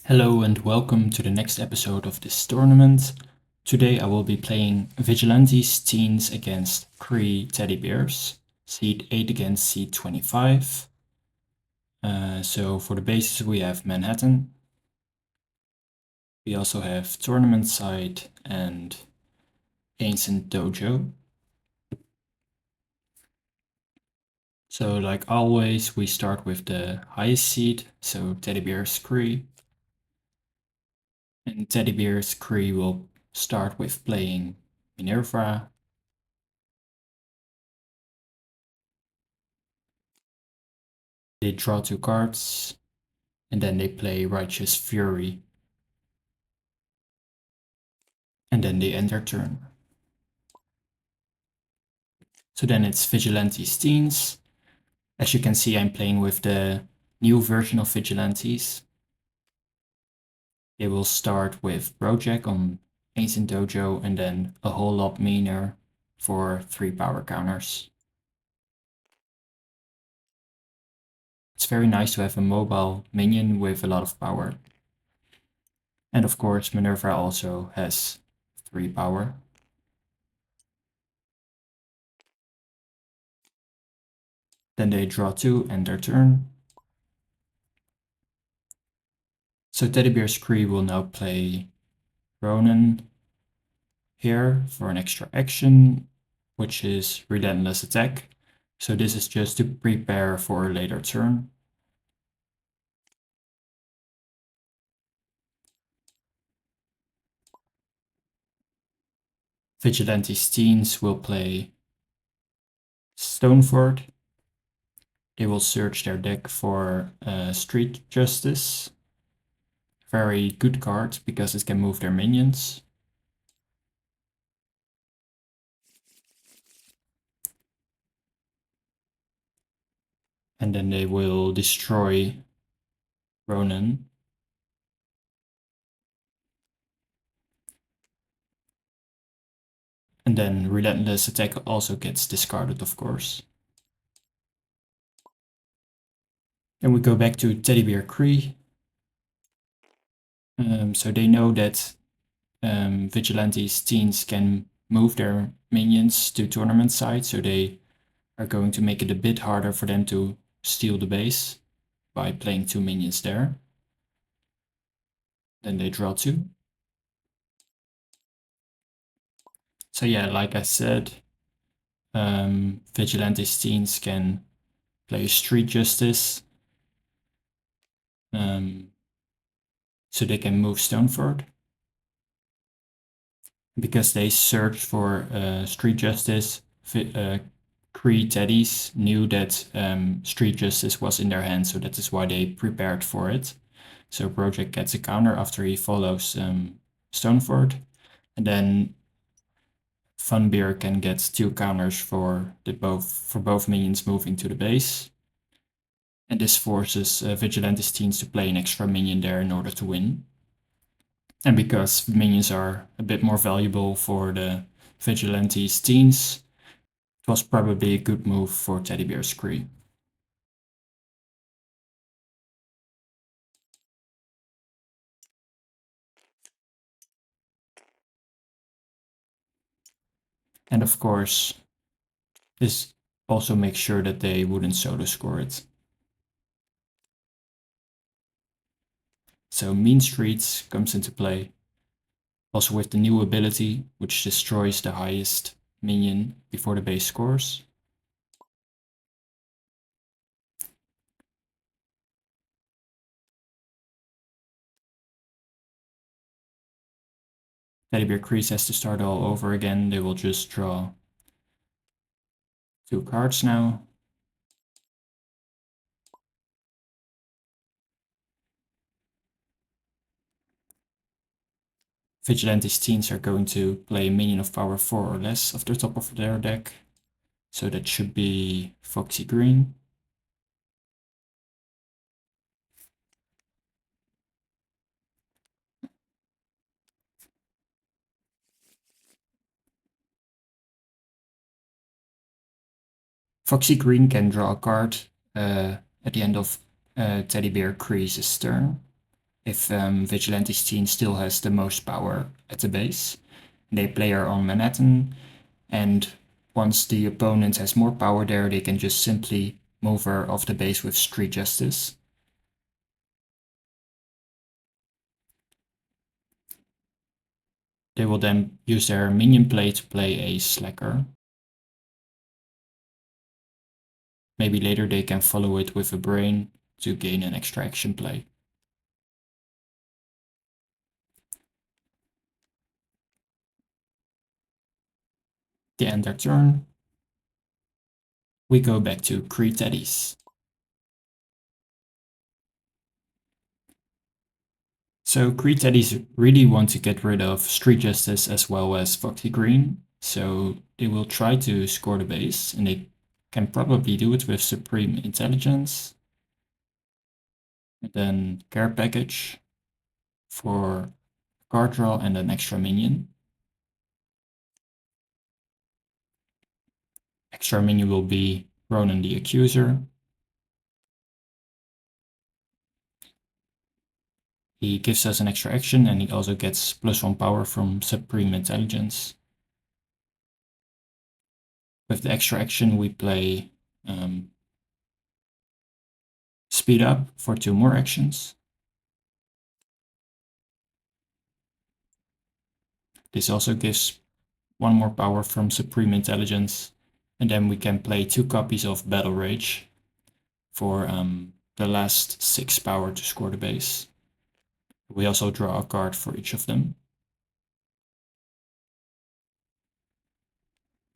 Hello and welcome to the next episode of this tournament. Today I will be playing Vigilantes teens against Kree teddy bears, seed 8 against seed 25. So for the bases we have Manhattan. We also have Tournament Side and Ancient Dojo. So like always we start with the highest seed, so teddy bears Kree. And teddy bears Kree will start with playing Minerva. They draw 2 cards, and then they play Righteous Fury. And then they end their turn. So then it's Vigilantes teens. As you can see, I'm playing with the new version of Vigilantes. They will start with Brojack on Ancient Dojo and then a whole lot meaner for 3 power counters. It's very nice to have a mobile minion with a lot of power. And of course, Minerva also has 3 power. Then they draw 2, end their turn. So Teddy Bear's Kree will now play Ronan here for an extra action, which is Relentless Attack. So this is just to prepare for a later turn. Vigilantes teens will play Stoneford. They will search their deck for Street Justice. Very good card because it can move their minions. And then they will destroy Ronan. And then Relentless Attack also gets discarded, of course. Then we go back to Teddy Bear Kree. So they know that Vigilantes teens can move their minions to tournament side, so they are going to make it a bit harder for them to steal the base by playing 2 minions there. Then they draw 2. So yeah, like I said, Vigilantes teens can play Street Justice, so they can move Stoneford. Because they searched for Street Justice, Kree Teddies knew that Street Justice was in their hands, so that is why they prepared for it. So Project gets a counter after he follows Stoneford, and then Funbeer can get 2 counters for both minions moving to the base. And this forces Vigilantes teens to play an extra minion there in order to win. And because minions are a bit more valuable for the Vigilantes teens, it was probably a good move for Teddy Bear's Kree. And of course, this also makes sure that they wouldn't solo score it. So Mean Streets comes into play, also with the new ability, which destroys the highest minion before the base scores. Teddy Bear Kree has to start all over again. They will just draw 2 cards now. Vigilantes teens are going to play a minion of power 4 or less off the top of their deck. So that should be Foxy Green. Foxy Green can draw a card at the end of Teddy Bear Kree's turn. if Vigilantes team still has the most power at the base. They play her on Manhattan, and once the opponent has more power there, they can just simply move her off the base with Street Justice. They will then use their minion play to play a Slacker. Maybe later they can follow it with a Brain to gain an extra action play. They end their turn. We go back to Kree Teddies. So Kree Teddies really want to get rid of Street Justice as well as Foxy Green. So they will try to score the base, and they can probably do it with Supreme Intelligence. And then Care Package for card draw and an extra minion. Extra minion will be Ronan the Accuser. He gives us an extra action, and he also gets +1 power from Supreme Intelligence. With the extra action, we play Speed Up for 2 more actions. This also gives 1 more power from Supreme Intelligence, and then we can play 2 copies of Battle Rage for the last 6 power to score the base. We also draw a card for each of them.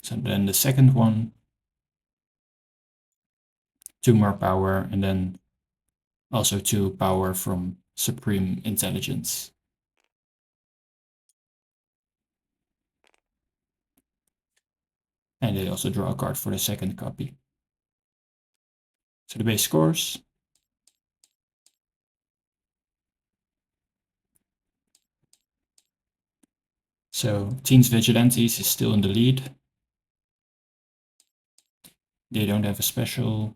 So then the second one, 2 more power, and then also 2 power from Supreme Intelligence. And they also draw a card for the second copy. So the base scores. So Teens Vigilantes is still in the lead. They don't have a special.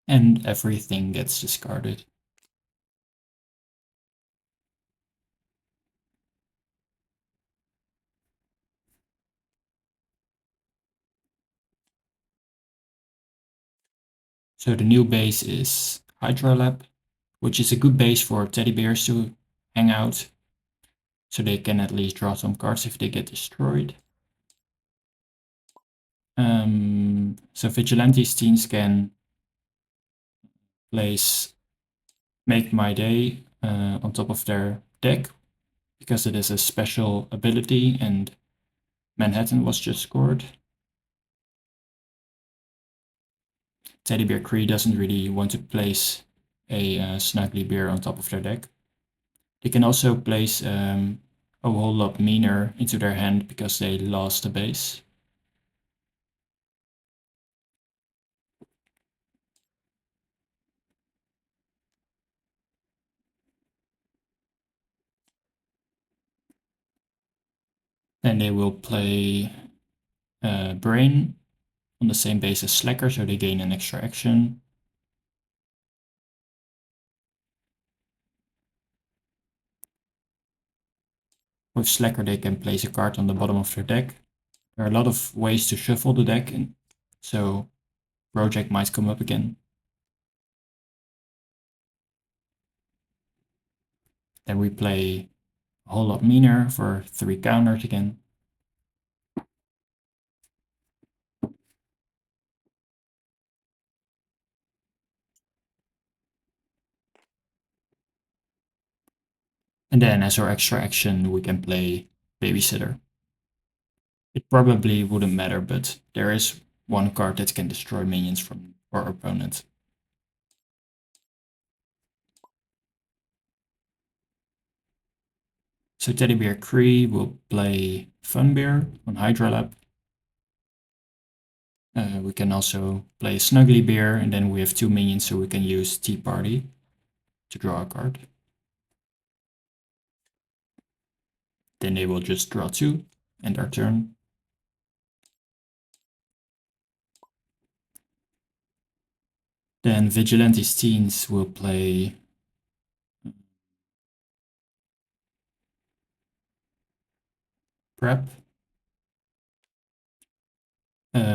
And everything gets discarded. So the new base is Hydra Lab, which is a good base for teddy bears to hang out, so they can at least draw some cards if they get destroyed. So Vigilantes teams can place Make My Day on top of their deck, because it is a special ability and Manhattan was just scored. Teddy Bear Kree doesn't really want to place a Snuggly Bear on top of their deck. They can also place a whole lot meaner into their hand because they lost a base. Then they will play Brain on the same base as Slacker, so they gain an extra action. With Slacker, they can place a card on the bottom of their deck. There are a lot of ways to shuffle the deck, and so Project might come up again. Then we play a whole lot meaner for 3 counters again. And then as our extra action, we can play Babysitter. It probably wouldn't matter, but there is 1 card that can destroy minions from our opponent. So Teddy Bear Kree will play Fun Bear on Hydra Lab. We can also play Snuggly Bear, and then we have 2 minions, so we can use Tea Party to draw a card. Then they will just draw 2, end our turn. Then Vigilantes teens will play prep.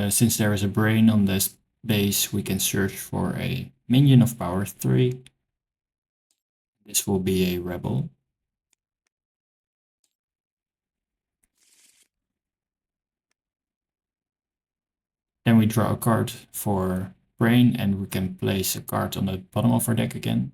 Since there is a brain on this base, we can search for a minion of power 3. This will be a rebel. Then we draw a card for brain, and we can place a card on the bottom of our deck again.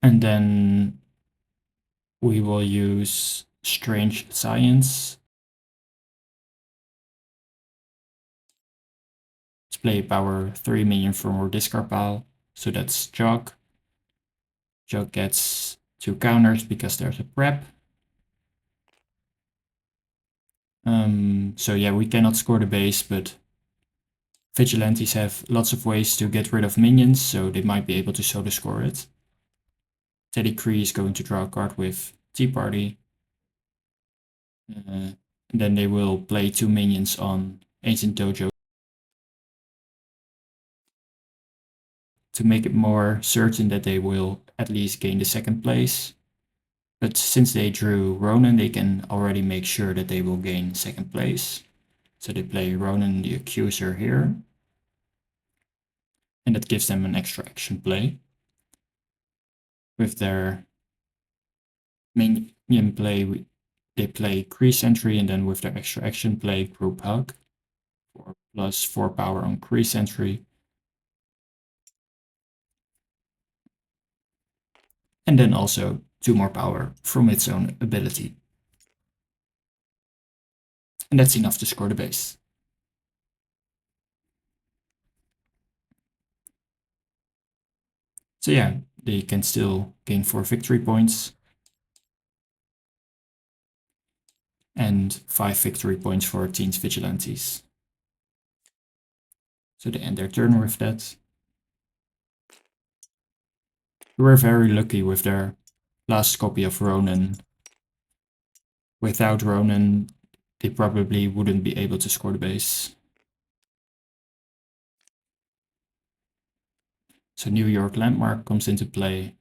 And then we will use Strange Science to play a power 3 minion from our discard pile. So that's Jog. Jog gets 2 counters because there's a prep. So yeah, we cannot score the base, but Vigilantes have lots of ways to get rid of minions, so they might be able to solo score it. Teddy Kree is going to draw a card with Tea Party. Then they will play 2 minions on Ancient Dojo to make it more certain that they will at least gain the second place. But since they drew Ronan, they can already make sure that they will gain second place. So they play Ronan the Accuser here. And that gives them an extra action play. With their minion play, they play Kree Sentry, and then with their extra action play Group Hug for +4 power on Kree Sentry. And then also 2 more power from its own ability. And that's enough to score the base. So yeah, they can still gain 4 victory points. And 5 victory points for Teens Vigilantes. So they end their turn with that. They were very lucky with their last copy of Ronan. Without Ronan, they probably wouldn't be able to score the base. So New York Landmark comes into play.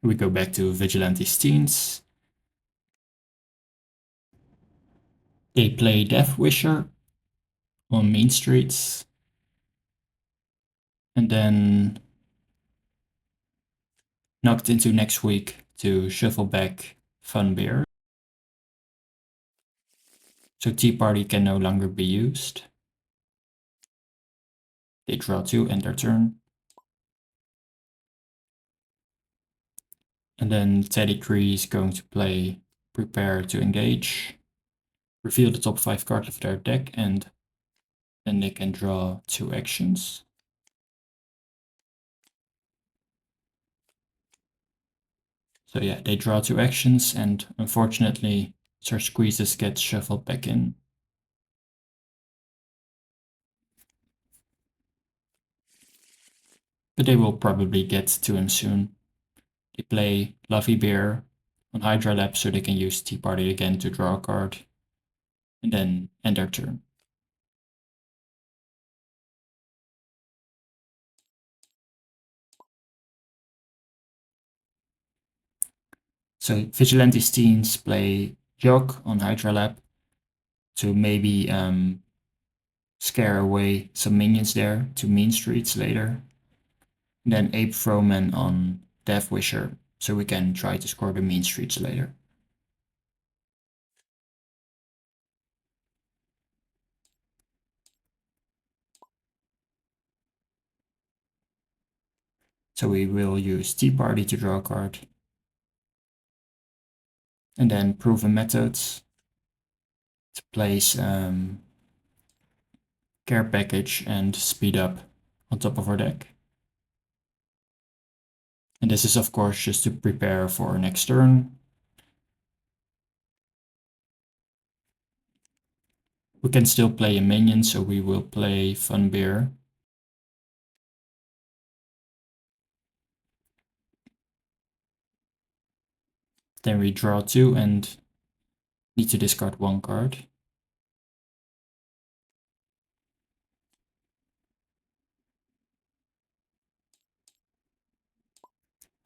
We go back to Vigilantes Teens. They play Death Wisher on Main Streets. And then knocked into next week to shuffle back Fun Beer. So Tea Party can no longer be used. They draw 2, end their turn. And then Teddy Kree is going to play Prepare to Engage. Reveal the top 5 cards of their deck, and then they can draw 2 actions. So yeah, they draw 2 actions, and unfortunately, Sir Squeezes gets shuffled back in. But they will probably get to him soon. They play Lovey Bear on Hydra Lab, so they can use Tea Party again to draw a card, and then end their turn. So Vigilantes teens play Jog on Hydra Lab to maybe scare away some minions there to Mean Streets later. Then Ape Froman on Death Wisher, so we can try to score the Mean Streets later. So we will use Tea Party to draw a card. And then Proven Methods to place Care Package and Speed Up on top of our deck. And this is of course just to prepare for next turn. We can still play a minion, so we will play Funbear. Then we draw 2 and need to discard 1 card.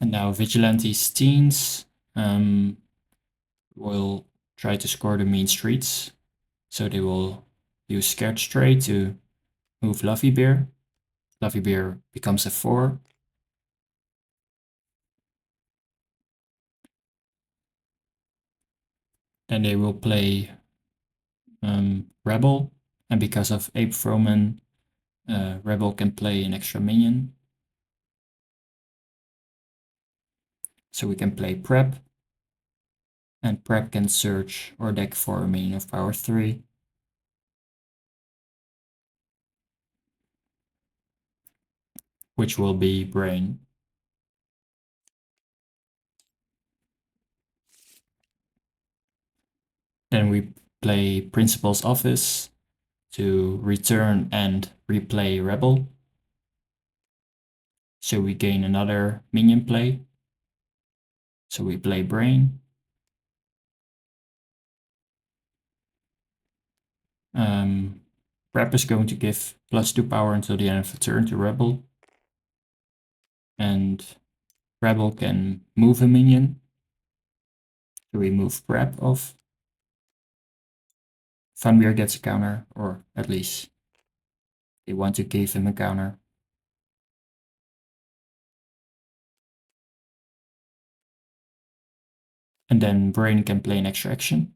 And now Vigilantes teens will try to score the mean streets. So they will use Scared Stray to move Luffy Bear. Luffy Bear becomes a 4. Then they will play Rebel. And because of Ape Froman, Rebel can play an extra minion. So we can play Prep. And Prep can search our deck for a minion of power 3. Which will be Brain. Then we play Principal's Office to return and replay Rebel. So we gain another minion play. So we play Brain. Prep is going to give +2 power until the end of the turn to Rebel. And Rebel can move a minion. So we move Prep off. Funbear gets a counter, or at least they want to give him a counter. And then Brain can play an extra action.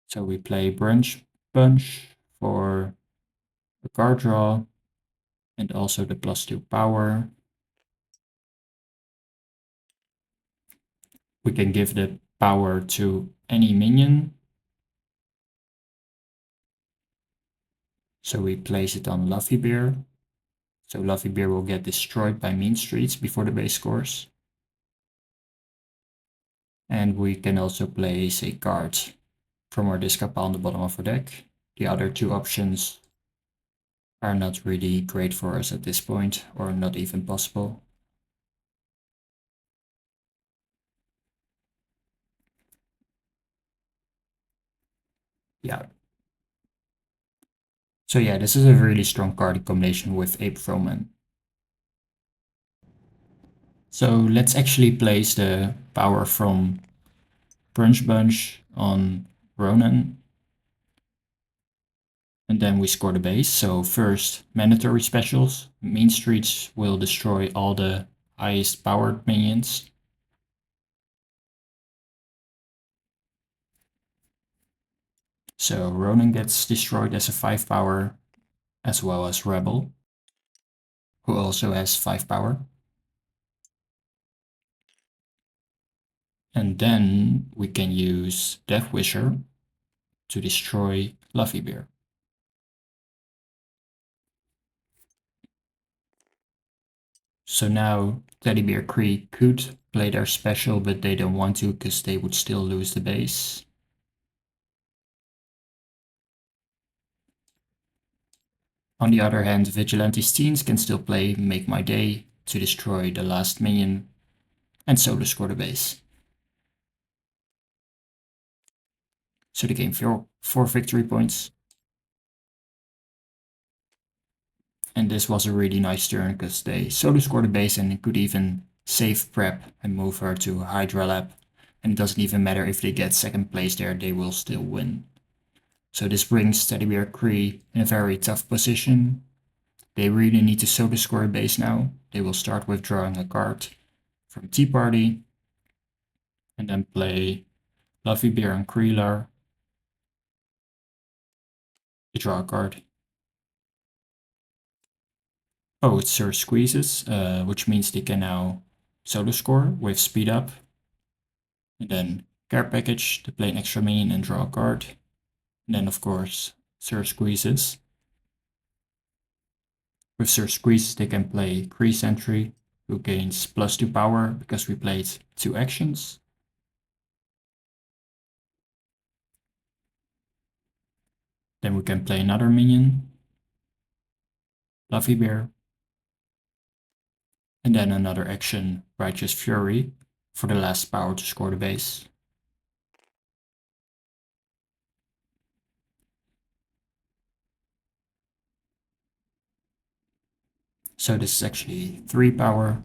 So we play Bunch for the card draw and also the +2 power. We can give the power to any minion. So we place it on Luffy Bear. So Luffy Bear will get destroyed by mean streets before the base scores. And we can also place a card from our discard pile on the bottom of our deck. The other 2 options are not really great for us at this point, or not even possible. Yeah. So yeah, this is a really strong card in combination with Ape Froman. So let's actually place the power from Bunch on Ronan. And then we score the base. So first, mandatory specials. Mean streets will destroy all the highest powered minions. So Ronan gets destroyed as a 5 power, as well as Rebel, who also has 5 power. And then we can use Death Wisher to destroy Luffy Bear. So now Teddy Bear Kree could play their special, but they don't want to because they would still lose the base. On the other hand, Vigilantes teens can still play Make My Day to destroy the last minion and solo score the base. So they gain 4 victory points. And this was a really nice turn because they solo scored the base and could even save Prep and move her to Hydra Lab. And it doesn't even matter if they get second place there, they will still win. So this brings Teddy Bear Kree in a very tough position. They really need to solo score a base now. They will start with drawing a card from Tea Party and then play Luffy Bear and Kreelar to draw a card. Oh, it's Sir Squeezes, which means they can now solo score with speed up. And then care package to play an extra minion and draw a card. And then of course Sir Squeezes. With Sir Squeeze, they can play Kree Sentry, who gains +2 power because we played 2 actions. Then we can play another minion, Fluffy Bear. And then another action, Righteous Fury, for the last power to score the base. So this is actually 3 power.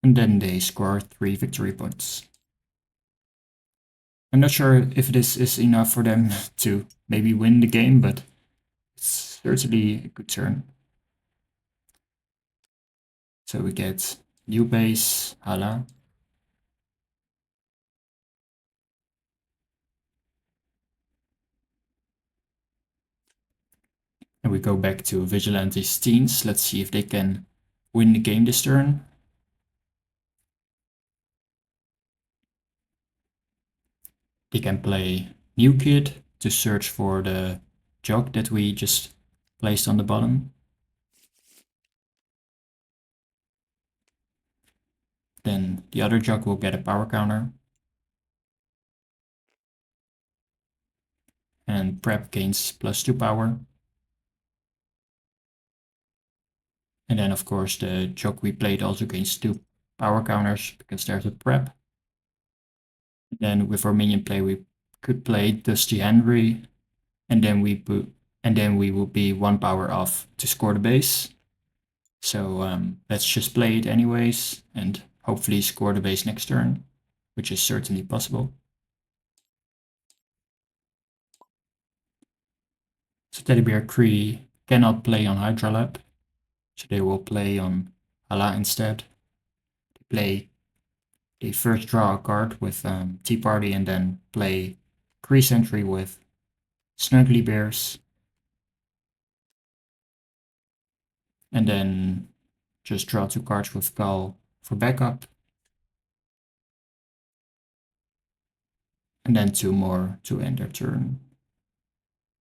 And then they score 3 victory points. I'm not sure if this is enough for them to maybe win the game, but it's certainly a good turn. So we get new base, Hala. And we go back to Vigilantes teens. Let's see if they can win the game this turn. They can play New Kid to search for the jog that we just placed on the bottom. Then the other jog will get a power counter. And prep gains +2 power. And then of course the jog we played also gains 2 power counters because there's a prep. And then with our minion play we could play Dusty Henry, and then we will be 1 power off to score the base. So let's just play it anyways and hopefully score the base next turn, which is certainly possible. So Teddy Bear Kree cannot play on Hydra Lab, so they will play on Hala instead. They first draw a card with Tea Party and then play Kree Sentry with Snuggly Bears. And then just draw 2 cards with Gal for backup. And then 2 more to end their turn.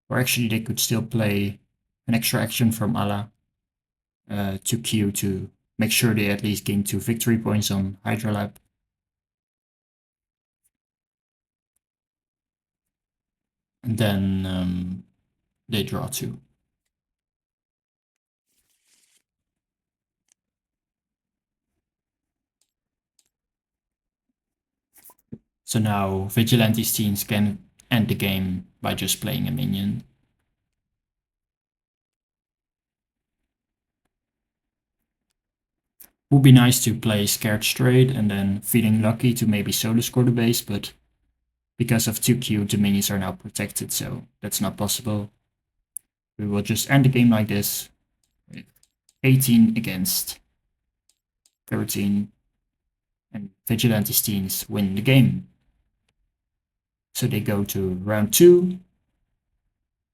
Or actually they could still play an extra action from Ala to Q to make sure they at least gain 2 victory points on Hydra Lab. And then they draw 2. So now Vigilantes teams can end the game by just playing a minion. Would be nice to play Scared Straight and then feeling lucky to maybe solo score the base, but because of 2Q the minions are now protected, so that's not possible. We will just end the game like this. 18 against 13. And Vigilantes teams win the game. So they go to round 2.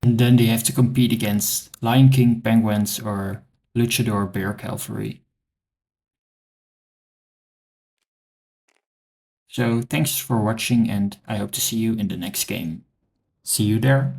And then they have to compete against Lion King Penguins or Luchador Bear Cavalry. So thanks for watching and I hope to see you in the next game. See you there.